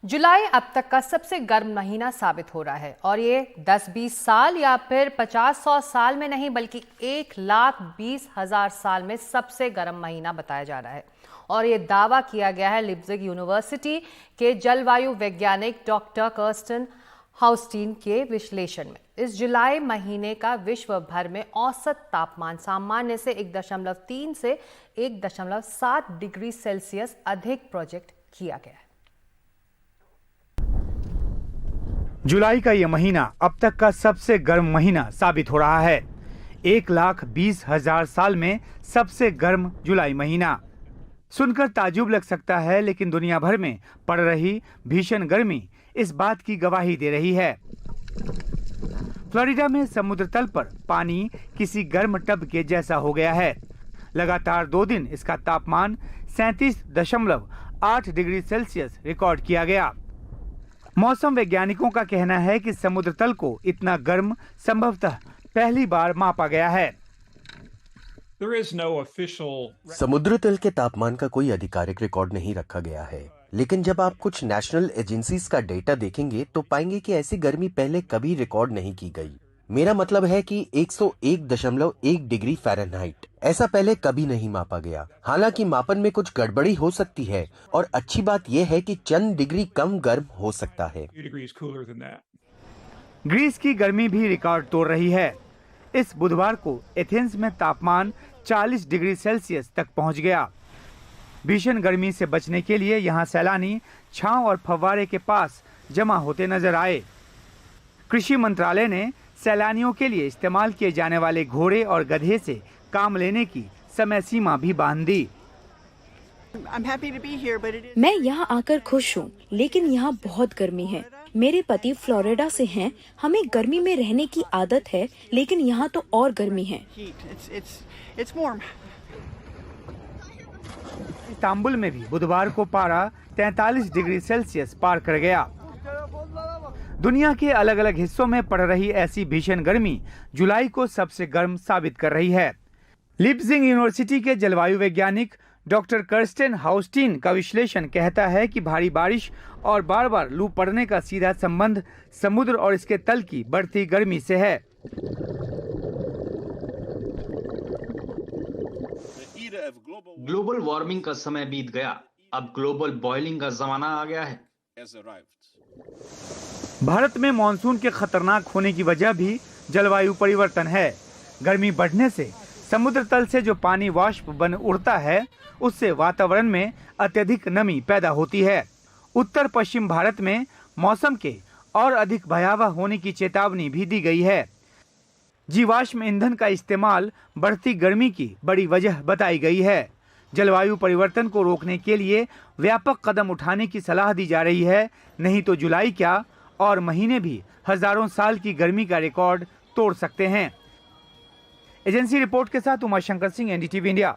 जुलाई अब तक का सबसे गर्म महीना साबित हो रहा है और ये 10-20 साल या फिर 50-100 साल में नहीं बल्कि 1,20,000 साल में सबसे गर्म महीना बताया जा रहा है। और ये दावा किया गया है लिप्जिग यूनिवर्सिटी के जलवायु वैज्ञानिक डॉक्टर कर्स्टन हाउस्टीन के विश्लेषण में। इस जुलाई महीने का विश्व भर में औसत तापमान सामान्य से 1.3 से 1.7 डिग्री सेल्सियस अधिक प्रोजेक्ट किया गया है। जुलाई का यह महीना अब तक का सबसे गर्म महीना साबित हो रहा है। 1,20,000 साल में सबसे गर्म जुलाई महीना सुनकर ताज्जुब लग सकता है, लेकिन दुनिया भर में पड़ रही भीषण गर्मी इस बात की गवाही दे रही है। फ्लोरिडा में समुद्र तल पर पानी किसी गर्म टब के जैसा हो गया है। लगातार 2 दिन इसका तापमान 37.8 डिग्री सेल्सियस रिकॉर्ड किया गया। मौसम वैज्ञानिकों का कहना है कि समुद्र तल को इतना गर्म संभवतः पहली बार मापा गया है। समुद्र तल के तापमान का कोई आधिकारिक रिकॉर्ड नहीं रखा गया है, लेकिन जब आप कुछ नेशनल एजेंसीज का डेटा देखेंगे तो पाएंगे कि ऐसी गर्मी पहले कभी रिकॉर्ड नहीं की गई। मेरा मतलब है कि 101.1 डिग्री फ़ारेनहाइट ऐसा पहले कभी नहीं मापा गया। हालांकि मापन में कुछ गड़बड़ी हो सकती है और अच्छी बात यह है कि चंद डिग्री कम गर्म हो सकता है। ग्रीस की गर्मी भी रिकॉर्ड तोड़ रही है। इस बुधवार को एथेंस में तापमान 40 डिग्री सेल्सियस तक पहुंच गया। भीषण गर्मी से बचने के लिए यहां सैलानी छांव और फव्वारे के पास जमा होते नजर आए। कृषि मंत्रालय ने सैलानियों के लिए इस्तेमाल किए जाने वाले घोड़े और गधे से काम लेने की समय सीमा भी बांध दी। मैं यहाँ आकर खुश हूँ, लेकिन यहाँ बहुत गर्मी है। मेरे पति फ्लोरिडा से हैं। हमें गर्मी में रहने की आदत है, लेकिन यहाँ तो और गर्मी है। इस्तांबुल में भी बुधवार को पारा 43 डिग्री सेल्सियस पार कर गया। दुनिया के अलग अलग हिस्सों में पड़ रही ऐसी भीषण गर्मी जुलाई को सबसे गर्म साबित कर रही है। लिप्जिग यूनिवर्सिटी के जलवायु वैज्ञानिक डॉक्टर कर्स्टन हाउस्टीन का विश्लेषण कहता है कि भारी बारिश और बार बार लू पड़ने का सीधा संबंध समुद्र और इसके तल की बढ़ती गर्मी से है। ग्लोबल वार्मिंग का समय बीत गया, अब ग्लोबल बॉइलिंग का जमाना आ गया है। भारत में मानसून के खतरनाक होने की वजह भी जलवायु परिवर्तन है। गर्मी बढ़ने से समुद्र तल से जो पानी वाष्प बन उड़ता है, उससे वातावरण में अत्यधिक नमी पैदा होती है। उत्तर पश्चिम भारत में मौसम के और अधिक भयावह होने की चेतावनी भी दी गई है। जीवाश्म ईंधन का इस्तेमाल बढ़ती गर्मी की बड़ी वजह बताई गई है। जलवायु परिवर्तन को रोकने के लिए व्यापक कदम उठाने की सलाह दी जा रही है, नहीं तो जुलाई क्या और महीने भी हजारों साल की गर्मी का रिकॉर्ड तोड़ सकते हैं। एजेंसी रिपोर्ट के साथ उमाशंकर सिंह, एनडीटीवी इंडिया।